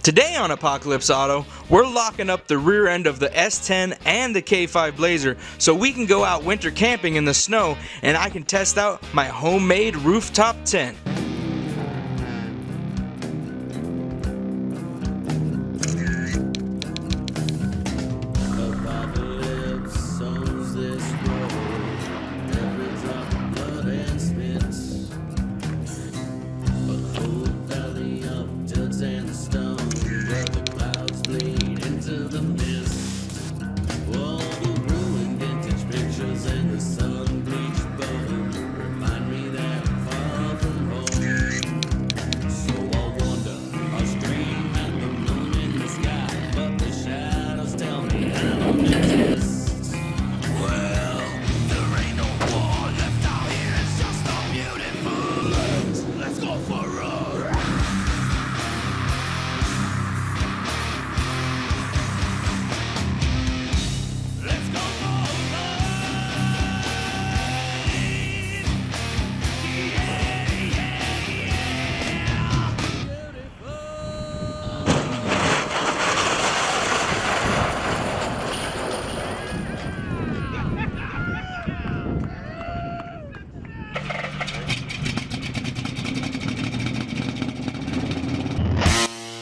Today on Apocalypse Auto, we're locking up the rear end of the S10 and the K5 Blazer so we can go out winter camping in the snow and I can test out my homemade rooftop tent.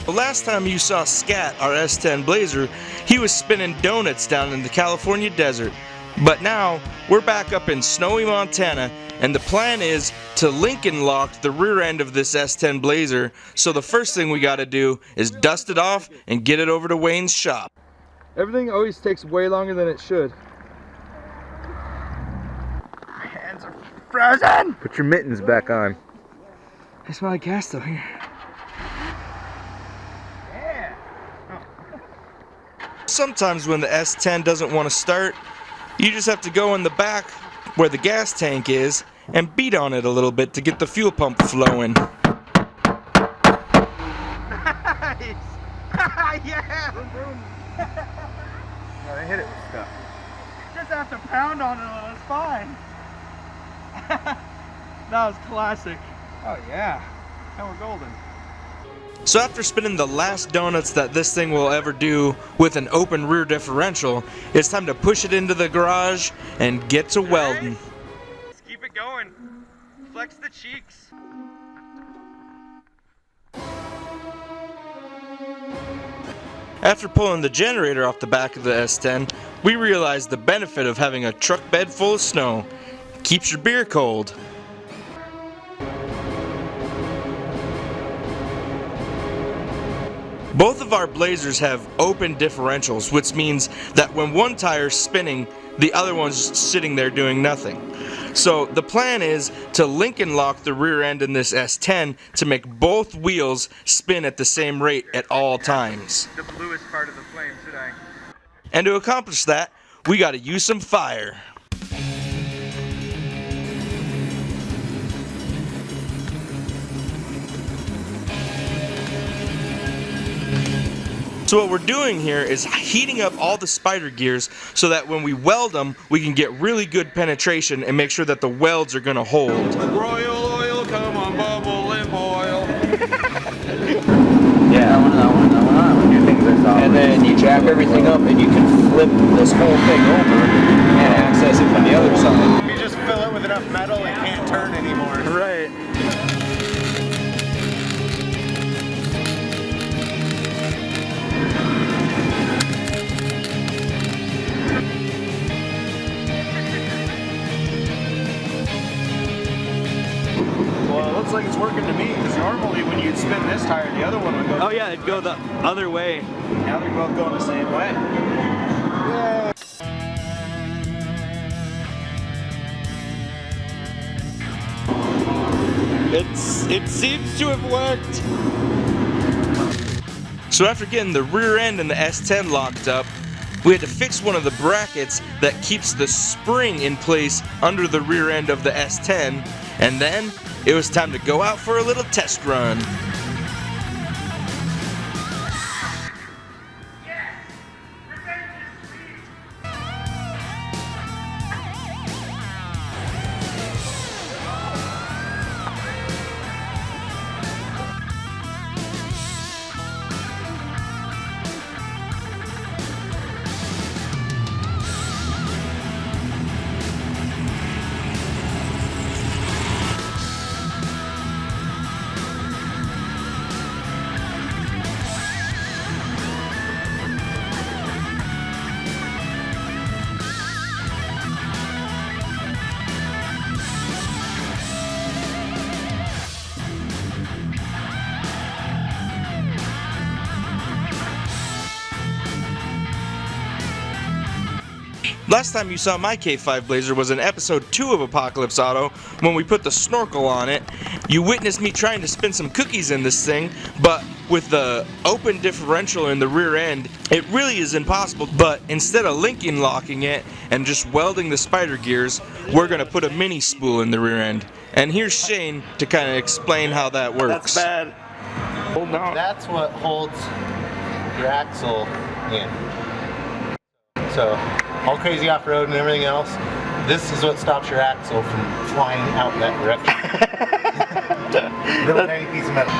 The last time you saw Scat, our S10 Blazer, he was spinning donuts down in the California desert. But now, we're back up in snowy Montana, and the plan is to Lincoln lock the rear end of this S10 Blazer, so the first thing we gotta do is dust it off and get it over to Wayne's shop. Everything always takes way longer than it should. My hands are frozen! Put your mittens back on. I smell like gas though here. Sometimes when the S10 doesn't want to start, you just have to go in the back where the gas tank is and beat on it a little bit to get the fuel pump flowing. Nice! Yeah! No, they hit it with stuff. Just have to pound on it and it's fine. That was classic. Oh yeah. Now we're golden. So after spinning the last donuts that this thing will ever do with an open rear differential, it's time to push it into the garage and get to welding. Let's keep it going. Flex the cheeks. After pulling the generator off the back of the S10, we realized the benefit of having a truck bed full of snow. Keeps your beer cold. Both of our Blazers have open differentials, which means that when one tire's spinning, the other one's sitting there doing nothing. So the plan is to Lincoln lock the rear end in this S10 to make both wheels spin at the same rate at all times. The bluest part of the flame today. And to accomplish that, we gotta use some fire. So what we're doing here is heating up all the spider gears so that when we weld them, we can get really good penetration and make sure that the welds are gonna hold. Royal oil, come on, bubble and boil. Yeah, that one. New things I saw. And then you jack everything up and you can flip this whole thing over and access it from the other side. You just fill it with enough metal, it can't turn anymore. Right. Well, it looks like it's working to me, because normally when you'd spin this tire, the other one would go. Oh yeah, it'd go the other way. Now they're both going the same way. Yay! It seems to have worked. So after getting the rear end and the S10 locked up, we had to fix one of the brackets that keeps the spring in place under the rear end of the S10, and then it was time to go out for a little test run. Last time you saw my K5 Blazer was in episode 2 of Apocalypse Auto when we put the snorkel on it. You witnessed me trying to spin some cookies in this thing, but with the open differential in the rear end, it really is impossible. But instead of linking locking it and just welding the spider gears, we're going to put a mini spool in the rear end. And here's Shane to kind of explain how that works. That's bad. Hold on. That's what holds your axle in. So, all crazy off-road and everything else, this is what stops your axle from flying out in that direction. Little tiny piece of metal.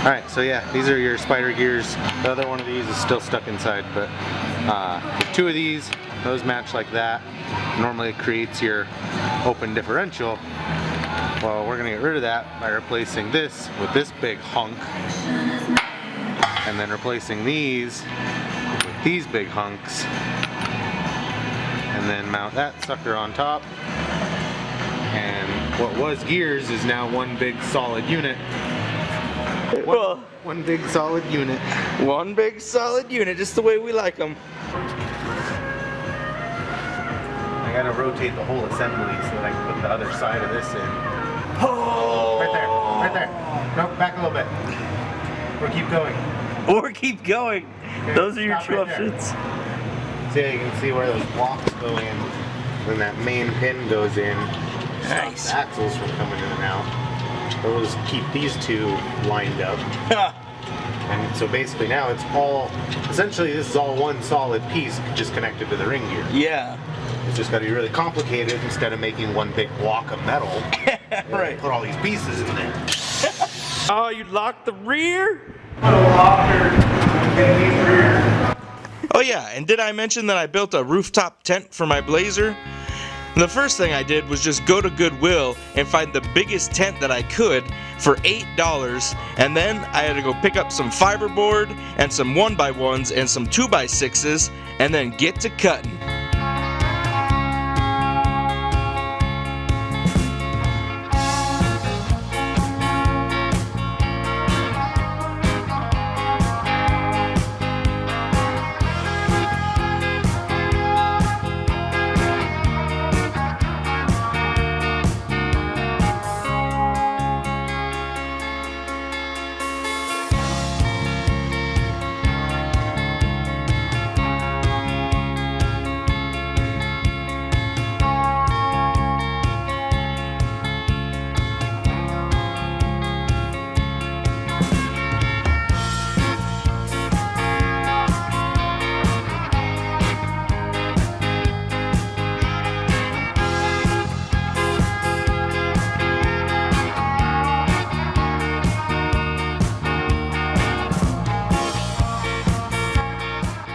Alright, so yeah, these are your spider gears. The other one of these is still stuck inside, but with 2 of these, those match like that. Normally it creates your open differential. Well, we're going to get rid of that by replacing this with this big hunk, and then replacing these with these big hunks, and then mount that sucker on top. And what was gears is now one big solid unit. One big solid unit. One big solid unit, just the way we like them. I gotta rotate the whole assembly so that I can put the other side of this in. Oh! Right there. No, back a little bit. Or keep going. Or keep going. Okay, Those are your stop 2 right there. options. See how you can see where those blocks go in, then that main pin goes in. Nice. Stop the axles from coming in and out. Those keep these 2 lined up. And so basically now it's all, essentially this is all one solid piece just connected to the ring gear. Yeah. It's just got to be really complicated instead of making one big block of metal. Right. Put all these pieces in there. Oh, you locked the rear? Oh yeah, and did I mention that I built a rooftop tent for my Blazer? The first thing I did was just go to Goodwill and find the biggest tent that I could for $8, and then I had to go pick up some fiberboard and some 1x1s and some 2x6s, and then get to cutting.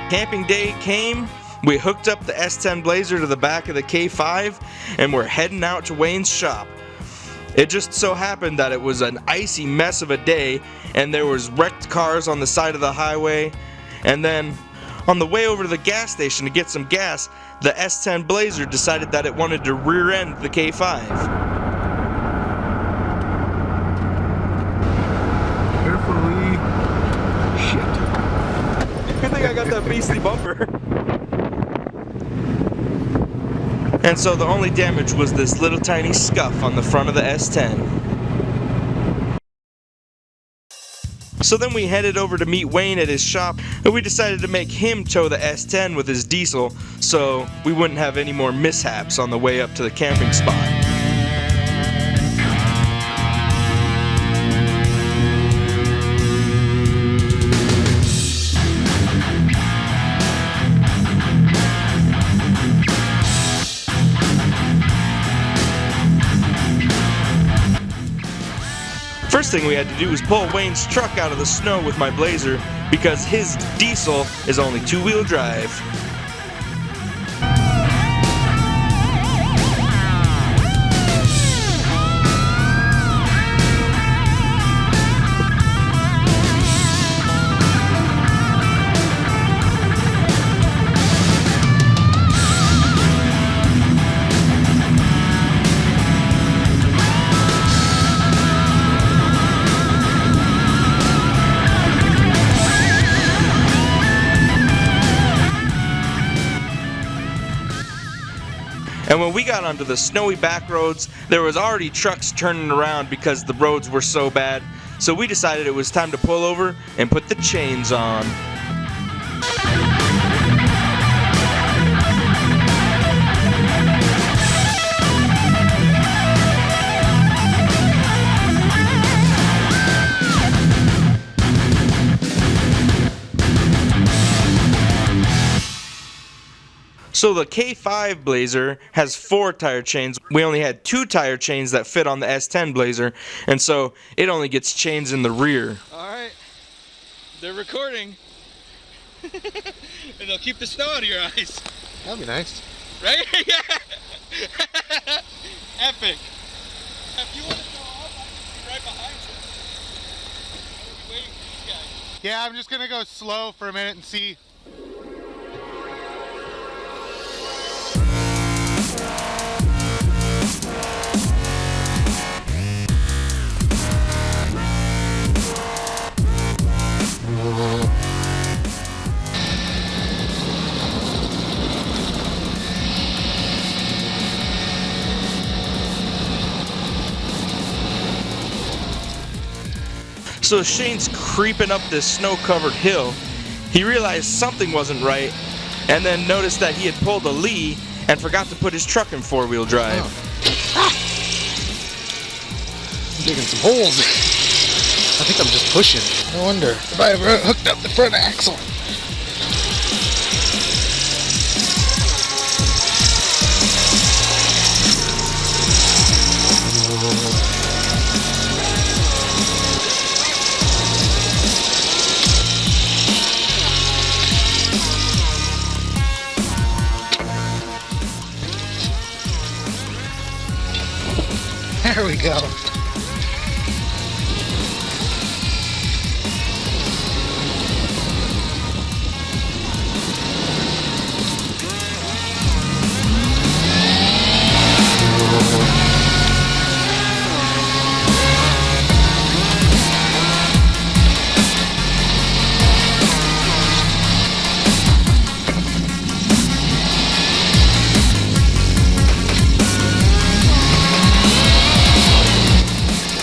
Camping day came, we hooked up the S10 Blazer to the back of the K5, and we're heading out to Wayne's shop. It just so happened that it was an icy mess of a day, and there was wrecked cars on the side of the highway, and then on the way over to the gas station to get some gas, the S10 Blazer decided that it wanted to rear-end the K5. Carefully. Shit. Good thing I got that beastly bumper. And so the only damage was this little tiny scuff on the front of the S10. So then we headed over to meet Wayne at his shop, and we decided to make him tow the S10 with his diesel so we wouldn't have any more mishaps on the way up to the camping spot. First thing we had to do was pull Wayne's truck out of the snow with my Blazer because his diesel is only 2-wheel drive. And when we got onto the snowy back roads, there was already trucks turning around because the roads were so bad. So we decided it was time to pull over and put the chains on. So the K5 Blazer has 4 tire chains. We only had 2 tire chains that fit on the S10 Blazer, and so it only gets chains in the rear. Alright, they're recording. And they'll keep the snow out of your eyes. That'd be nice. Right? Yeah! Epic. If you want to go off, I can be right behind you. I'll be waiting for these guys. Yeah, I'm just gonna go slow for a minute and see. So Shane's creeping up this snow-covered hill. He realized something wasn't right, and then noticed that he had pulled a Lee and forgot to put his truck in 4-wheel drive. I'm digging some holes. I think I'm just pushing. I wonder if I ever hooked up the front axle. There we go.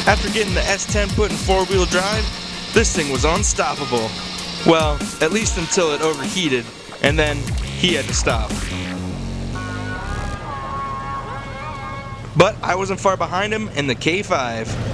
After getting the S10 put in 4-wheel drive, this thing was unstoppable. Well, at least until it overheated, and then he had to stop. But I wasn't far behind him in the K5.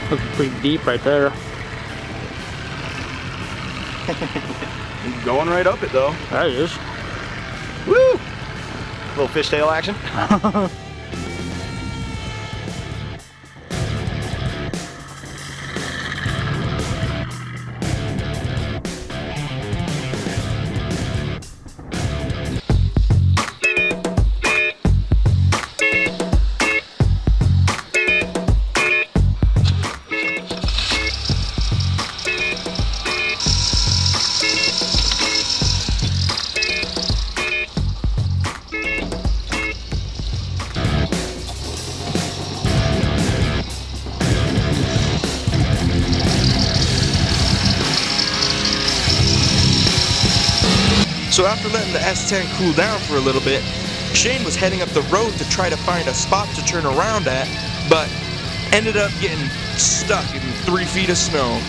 Looking pretty deep right there. Going right up it though. There it is. Woo! Little fishtail action. So after letting the S10 cool down for a little bit, Shane was heading up the road to try to find a spot to turn around at, but ended up getting stuck in 3 feet of snow.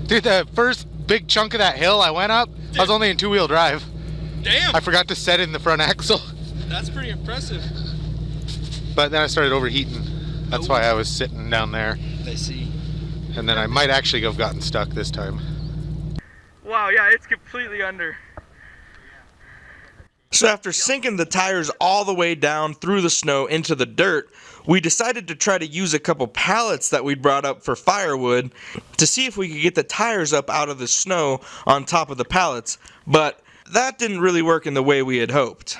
Dude, the first big chunk of that hill I went up, I was only in 2-wheel drive. Damn! I forgot to set in the front axle. That's pretty impressive. But then I started overheating. That's why I was sitting down there. I see. And then I might actually have gotten stuck this time. Well, wow, yeah, it's completely under. So after sinking the tires all the way down through the snow into the dirt, we decided to try to use a couple pallets that we'd brought up for firewood to see if we could get the tires up out of the snow on top of the pallets, but that didn't really work in the way we had hoped.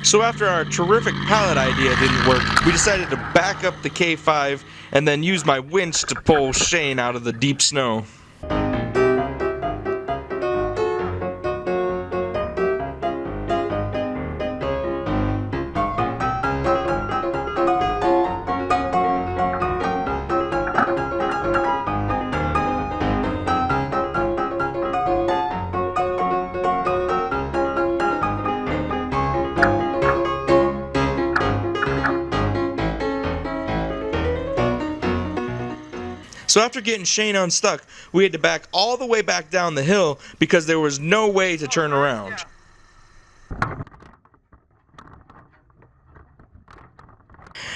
So after our terrific pallet idea didn't work, we decided to back up the K5 and then use my winch to pull Shane out of the deep snow. So after getting Shane unstuck, we had to back all the way back down the hill because there was no way to turn around.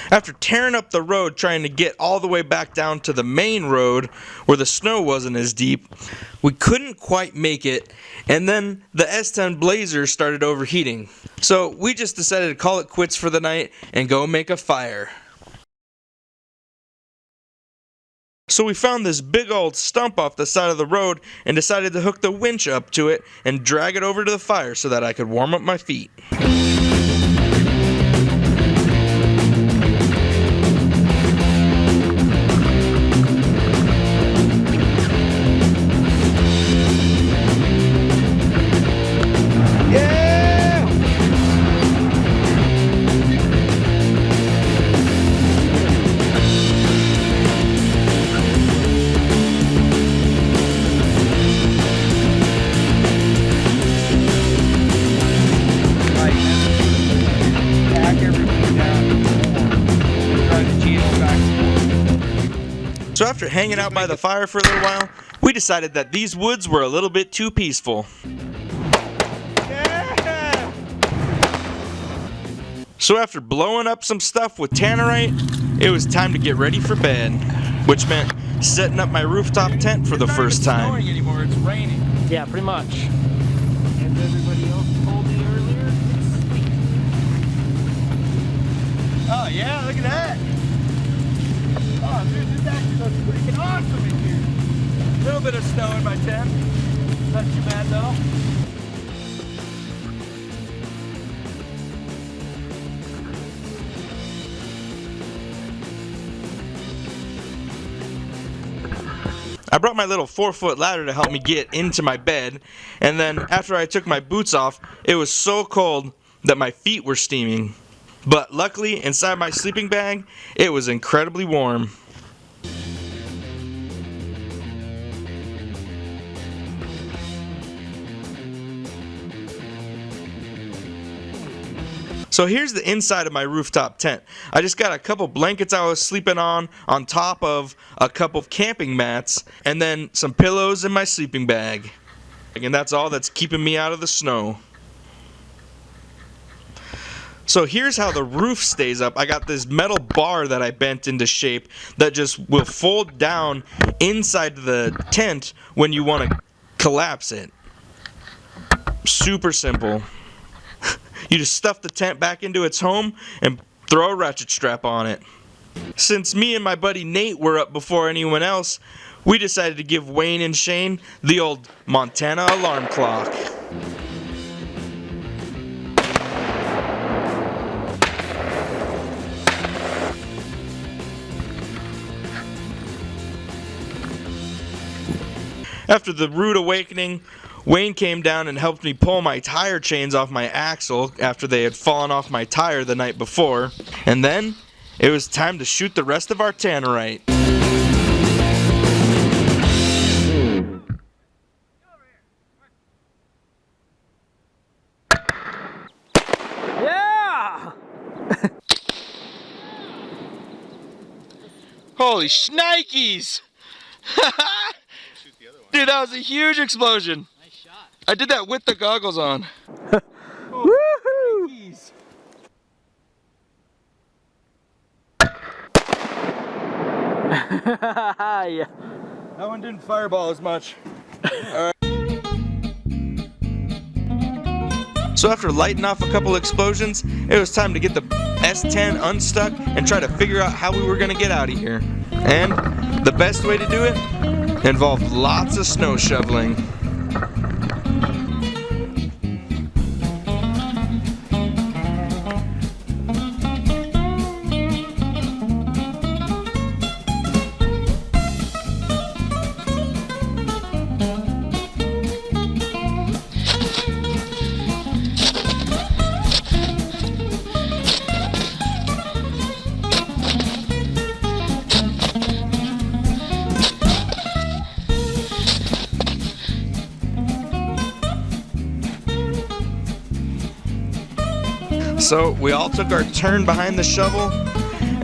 After tearing up the road trying to get all the way back down to the main road where the snow wasn't as deep, we couldn't quite make it, and then the S10 Blazer started overheating. So we just decided to call it quits for the night and go make a fire. So we found this big old stump off the side of the road and decided to hook the winch up to it and drag it over to the fire so that I could warm up my feet. So after hanging out by the fire for a little while, we decided that these woods were a little bit too peaceful. Yeah! So after blowing up some stuff with tanerite, it was time to get ready for bed, which meant setting up my rooftop tent for the first time. It's not anymore, it's raining. Yeah, pretty much. As everybody else told me earlier, it's sleet. Oh yeah, look at that. Oh dude, this actually looks freaking awesome in here. A little bit of snow in my tent. Not too bad though. I brought my little 4-foot ladder to help me get into my bed, and then after I took my boots off, it was so cold that my feet were steaming. But luckily, inside my sleeping bag, it was incredibly warm. So here's the inside of my rooftop tent. I just got a couple blankets I was sleeping on top of a couple of camping mats, and then some pillows in my sleeping bag. And that's all that's keeping me out of the snow. So here's how the roof stays up. I got this metal bar that I bent into shape that just will fold down inside the tent when you want to collapse it. Super simple. You just stuff the tent back into its home and throw a ratchet strap on it. Since me and my buddy Nate were up before anyone else, we decided to give Wayne and Shane the old Montana alarm clock. After the rude awakening, Wayne came down and helped me pull my tire chains off my axle after they had fallen off my tire the night before, and then it was time to shoot the rest of our tanerite. Holy shnikes! Dude, that was a huge explosion. Nice shot. I did that with the goggles on. Woohoo! Yeah. That one didn't fireball as much. Alright. So after lighting off a couple explosions, it was time to get the S10 unstuck and try to figure out how we were going to get out of here. And the best way to do it involved lots of snow shoveling. So we all took our turn behind the shovel,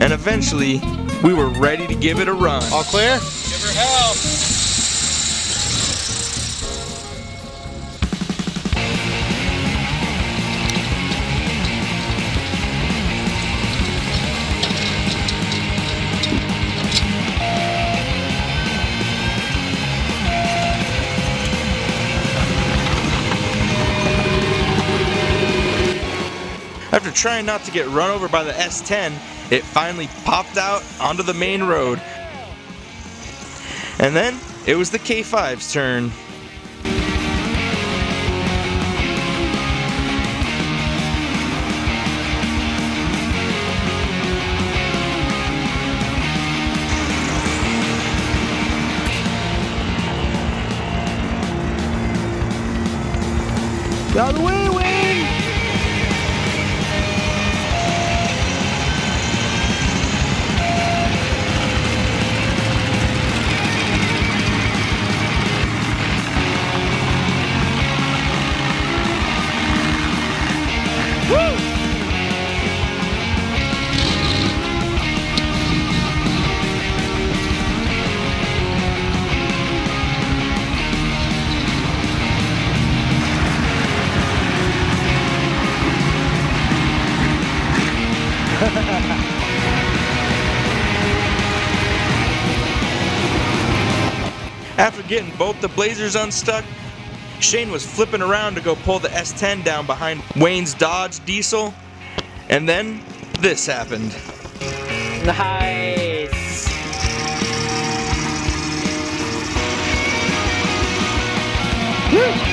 and eventually we were ready to give it a run. All clear? Give her hell. After trying not to get run over by the S10, it finally popped out onto the main road. And then it was the K5's turn. Out of the way, Wayne! After getting both the Blazers unstuck, Shane was flipping around to go pull the S10 down behind Wayne's Dodge diesel, and then this happened. Nice! Woo!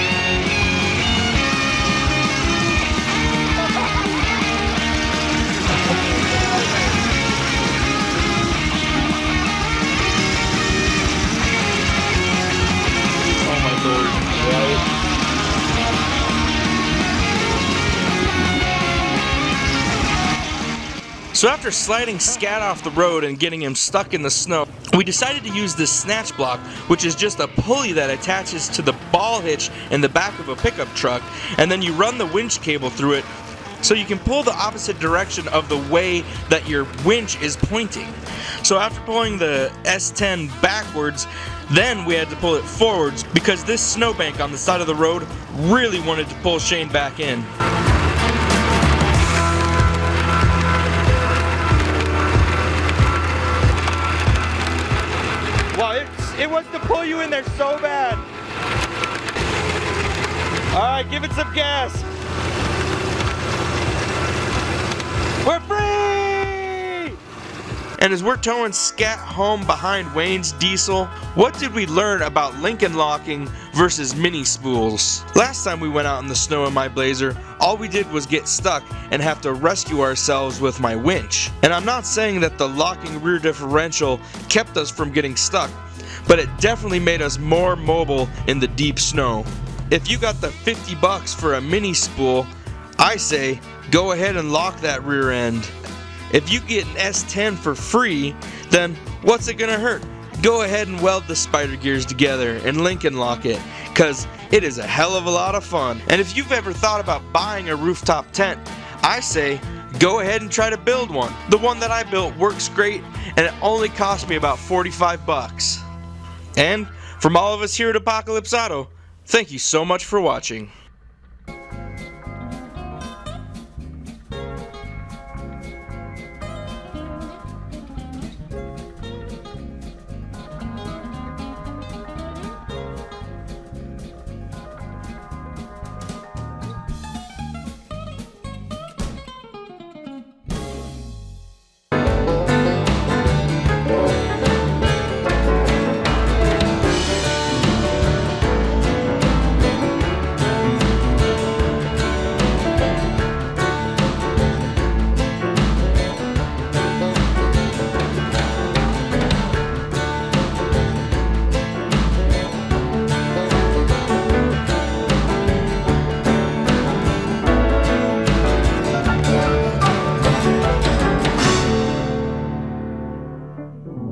So after sliding Scat off the road and getting him stuck in the snow, we decided to use this snatch block, which is just a pulley that attaches to the ball hitch in the back of a pickup truck, and then you run the winch cable through it so you can pull the opposite direction of the way that your winch is pointing. So after pulling the S10 backwards, then we had to pull it forwards because this snowbank on the side of the road really wanted to pull Shane back in. Wow, it wants to pull you in there so bad. Alright, give it some gas. We're free! And as we're towing Scat home behind Wayne's diesel, what did we learn about Lincoln locking versus mini spools? Last time we went out in the snow in my Blazer, all we did was get stuck and have to rescue ourselves with my winch. And I'm not saying that the locking rear differential kept us from getting stuck, but it definitely made us more mobile in the deep snow. If you got the $50 for a mini spool, I say go ahead and lock that rear end. If you get an S10 for free, then what's it gonna hurt? Go ahead and weld the spider gears together and Lincoln lock it, cause it is a hell of a lot of fun. And if you've ever thought about buying a rooftop tent, I say go ahead and try to build one. The one that I built works great and it only cost me about 45 bucks. And from all of us here at Apocalypse Auto, thank you so much for watching.